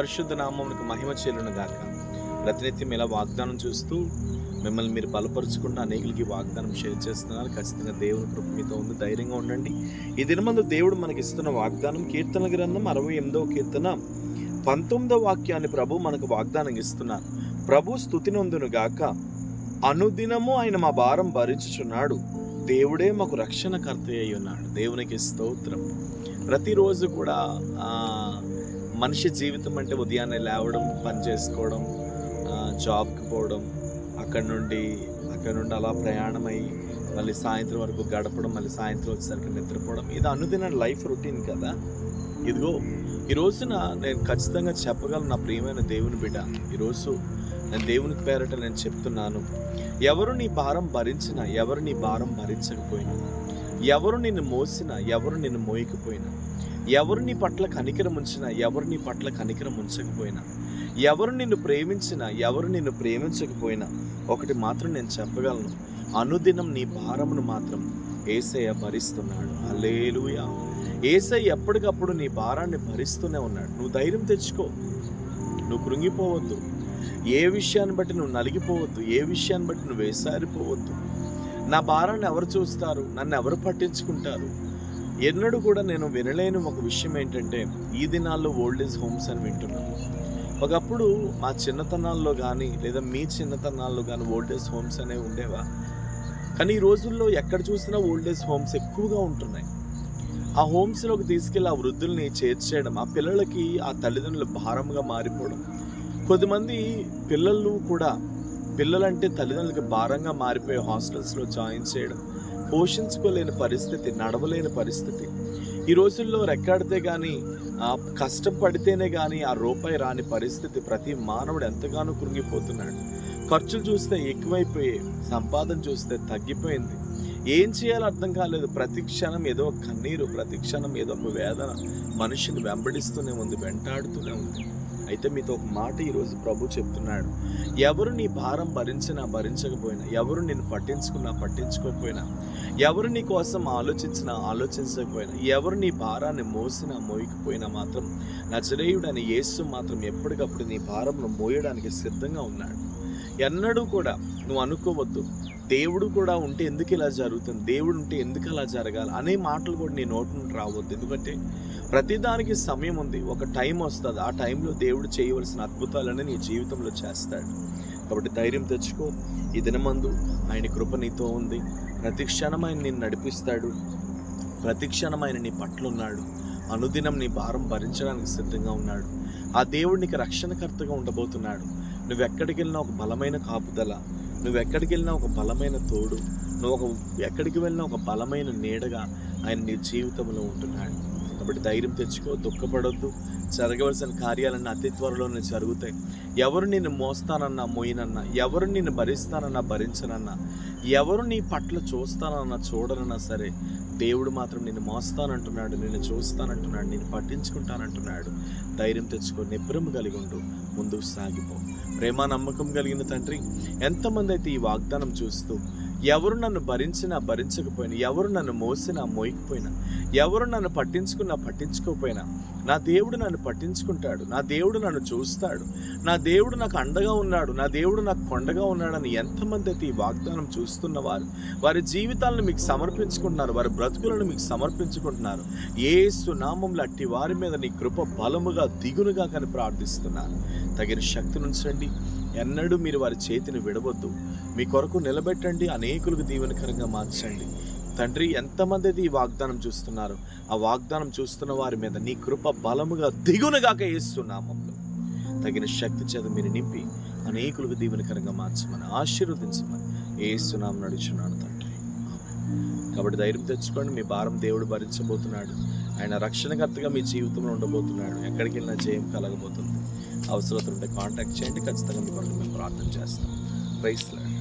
పరిశుద్ధ నామమునకు మహిమ చెల్లును గాక. ప్రతినిత్యం ఇలా వాగ్దానం చూస్తూ మిమ్మల్ని మీరు బలపరుచుకుంటూ అనేకులకి వాగ్దానం షేర్ చేస్తున్నారు. ఖచ్చితంగా దేవుని కృప మీతో ఉంది. ధైర్యంగా ఉండండి. ఈ దినమందు దేవుడు మనకి ఇస్తున్న వాగ్దానం కీర్తన గ్రంథం 68వ కీర్తన 19వ వాక్యాన్ని ప్రభు మనకు వాగ్దానం ఇస్తున్నారు. ప్రభు స్తుతి నొందును గాక. అనుదినము ఆయన మా భారం భరించుచున్నాడు. దేవుడే మాకు రక్షణకర్త అయి ఉన్నాడు. దేవునికి స్తోత్రం. ప్రతిరోజు కూడా మనిషి జీవితం అంటే ఉదయాన్నే లేవడం, పని చేసుకోవడం, జాబ్కి పోవడం, అక్కడ నుండి అలా ప్రయాణమై మళ్ళీ సాయంత్రం వరకు గడపడం, మళ్ళీ సాయంత్రం వచ్చేసరికి నిద్రపోవడం, ఇది అనుదిన లైఫ్ రొటీన్ కదా. ఇదిగో ఈ రోజున నేను ఖచ్చితంగా చెప్పగలను, నా ప్రియమైన దేవుని బిడ్డ, ఈరోజు నేను దేవుని పేరట నేను చెప్తున్నాను, ఎవరు నీ భారం భరించినా, ఎవరు నీ భారం భరించకపోయినా, ఎవరు నిన్ను మోసినా, ఎవరు నిన్ను మోయకపోయినా, ఎవరు నీ పట్ల కనికరం ఉంచినా, ఎవరు నీ పట్ల కనికరం ఉంచకపోయినా, ఎవరు నిన్ను ప్రేమించినా, ఎవరు నిన్ను ప్రేమించకపోయినా, ఒకటి మాత్రం నేను చెప్పగలను, అనుదినం నీ భారమును మాత్రం యేసయ్య భరిస్తున్నాడు. హల్లెలూయా. యేసయ్య ఎప్పటికప్పుడు నీ భారాన్ని భరిస్తూనే ఉన్నాడు. నువ్వు ధైర్యం తెచ్చుకో, నువ్వు కృంగిపోవద్దు, ఏ విషయాన్ని బట్టి నువ్వు నలిగిపోవద్దు, ఏ విషయాన్ని బట్టి నువ్వు వేసారిపోవద్దు. నా భారాన్ని ఎవరు చూస్తారు, నన్ను ఎవరు పట్టించుకుంటారు? ఎన్నడూ కూడా నేను వినలేని ఒక విషయం ఏంటంటే, ఈ దినాల్లో ఓల్డ్ ఏజ్ హోమ్స్ అని వింటున్నాను. ఒకప్పుడు మా చిన్నతనాల్లో కానీ లేదా మీ చిన్నతనాల్లో కానీ ఓల్డ్ ఏజ్ హోమ్స్ అనేవి ఉండేవా? కానీ ఈ రోజుల్లో ఎక్కడ చూసినా ఓల్డ్ ఏజ్ హోమ్స్ ఎక్కువగా ఉంటున్నాయి. ఆ హోమ్స్లోకి తీసుకెళ్ళి ఆ వృద్ధుల్ని చేర్చేయడం, ఆ పిల్లలకి ఆ తల్లిదండ్రులు భారంగా మారిపోవడం. కొద్దిమంది పిల్లలంటే తల్లిదండ్రులకి భారంగా మారిపోయి హాస్టల్స్లో జాయిన్ చేయడం, పోషించుకోలేని పరిస్థితి, నడవలేని పరిస్థితి. ఈ రోజుల్లో రెక్కాడితే కానీ, కష్టం పడితేనే కానీ ఆ రూపాయి రాని పరిస్థితి. ప్రతి మానవుడు ఎంతగానో కృంగిపోతున్నాడు. ఖర్చులు చూస్తే ఎక్కువైపోయాయి, సంపాదన చూస్తే తగ్గిపోయింది. ఏం చేయాలో అర్థం కాలేదు. ప్రతి క్షణం ఏదో ఒక కన్నీరు, ప్రతి క్షణం ఏదో ఒక వేదన మనిషిని వెంబడిస్తూనే ఉంది, వెంటాడుతూనే ఉంది. అయితే మీతో ఒక మాట ఈరోజు ప్రభు చెప్తున్నాడు, ఎవరు నీ భారం భరించినా భరించకపోయినా, ఎవరు నిన్ను పట్టించుకోకపోయినా, ఎవరు నీ కోసం ఆలోచించకపోయినా, ఎవరు నీ భారాన్ని మోసినా మోయకపోయినా మాత్రం నజరేయుడని యేసు మాత్రం ఎప్పటికప్పుడు నీ భారంను మోయడానికి సిద్ధంగా ఉన్నాడు. ఎన్నడూ కూడా నువ్వు అనుకోవద్దు, దేవుడు కూడా ఉంటే ఎందుకు ఇలా జరుగుతుంది, దేవుడు ఉంటే ఎందుకు అలా జరగాలి అనే మాటలు కూడా నీ నోటి నుండి రావద్దు. ఎందుకంటే ప్రతిదానికి సమయం ఉంది, ఒక టైం వస్తుంది. ఆ టైంలో దేవుడు చేయవలసిన అద్భుతాలని నీ జీవితంలో చేస్తాడు. కాబట్టి ధైర్యం తెచ్చుకో. ఈ దినమందు ఆయన కృప నీతో ఉంది. ప్రతి క్షణం ఆయన నిన్ను నడిపిస్తాడు, ప్రతి క్షణం ఆయన నీ పట్ల ఉన్నాడు. అనుదినం నీ భారం భరించడానికి సిద్ధంగా ఉన్నాడు. ఆ దేవుడు నీకు రక్షణకర్తగా ఉండబోతున్నాడు. నువ్వెక్కడికి వెళ్ళినా ఒక బలమైన కాపుదల, నువ్వెక్కడికి వెళ్ళినా ఒక బలమైన తోడు, ఎక్కడికి వెళ్ళినా ఒక బలమైన నీడగా ఆయన నీ జీవితంలో ఉంటున్నాడు. కాబట్టి ధైర్యం తెచ్చుకో, దుఃఖపడొద్దు. జరగవలసిన కార్యాలన్నీ అతి త్వరలోనే జరుగుతాయి. ఎవరు నిన్ను మోస్తానన్నా మోయినన్నా, ఎవరు నిన్ను భరిస్తానన్నా భరించనన్నా, ఎవరు నీ పట్ల చూస్తానన్నా చూడనన్నా సరే, దేవుడు మాత్రం నిన్ను మోస్తానంటున్నాడు, నిన్ను చూస్తానంటున్నాడు, నిన్ను పట్టించుకుంటానంటున్నాడు. ధైర్యం తెచ్చుకో, నిబ్బరం కలిగి ఉండు, ముందుకు సాగిపో. ప్రేమ నమ్మకం కలిగిన తండ్రి, ఎంతమంది అయితే ఈ వాగ్దానం చూస్తూ, ఎవరు నన్ను భరించినా భరించకపోయినా, ఎవరు నన్ను మోసినా మోయకపోయినా, ఎవరు నన్ను పట్టించుకోకపోయినా, నా దేవుడు నన్ను పట్టించుకుంటాడు, నా దేవుడు నన్ను చూస్తాడు, నా దేవుడు నాకు అండగా ఉన్నాడు, నా దేవుడు నాకు కొండగా ఉన్నాడని ఎంతమంది అయితే ఈ వాగ్దానం చూస్తున్నవారు వారి జీవితాలను మీకు సమర్పించుకుంటున్నారు, వారి బ్రతుకులను మీకు సమర్పించుకుంటున్నారు. యేసు నామములో అట్టి వారి మీద నీ కృప బలముగా దిగునుగా కని ప్రార్థిస్తున్నాను. తగిన శక్తి నుంచండి. ఎన్నడూ మీరు వారి చేతిని విడవద్దు. మీ కొరకు నిలబెట్టండి, అనేకులకు దీవెనకరంగా మార్చండి. తండ్రి, ఎంతమంది అయితే ఈ వాగ్దానం చూస్తున్నారు, ఆ వాగ్దానం చూస్తున్న వారి మీద నీ కృప బలముగా దిగునుగాక యేసు నామములో. తగిన శక్తి చేత మీరు నింపి అనేకులకు దీవెనకరంగా మార్చమని, ఆశీర్వదించమని యేసు నామములో అడుగుచున్నాను తండ్రి. కాబట్టి ధైర్యం తెచ్చుకోండి. మీ భారం దేవుడు భరించబోతున్నాడు. ఆయన రక్షణకర్తగా మీ జీవితంలో ఉండబోతున్నాడు. ఎక్కడికి వెళ్ళినా జయం కలగబోతుంది. అవసరత ఉంటే కాంటాక్ట్ చేయండి. ఖచ్చితంగా మీ కొరకు మేము ప్రార్థన చేస్తాం. Praise lord.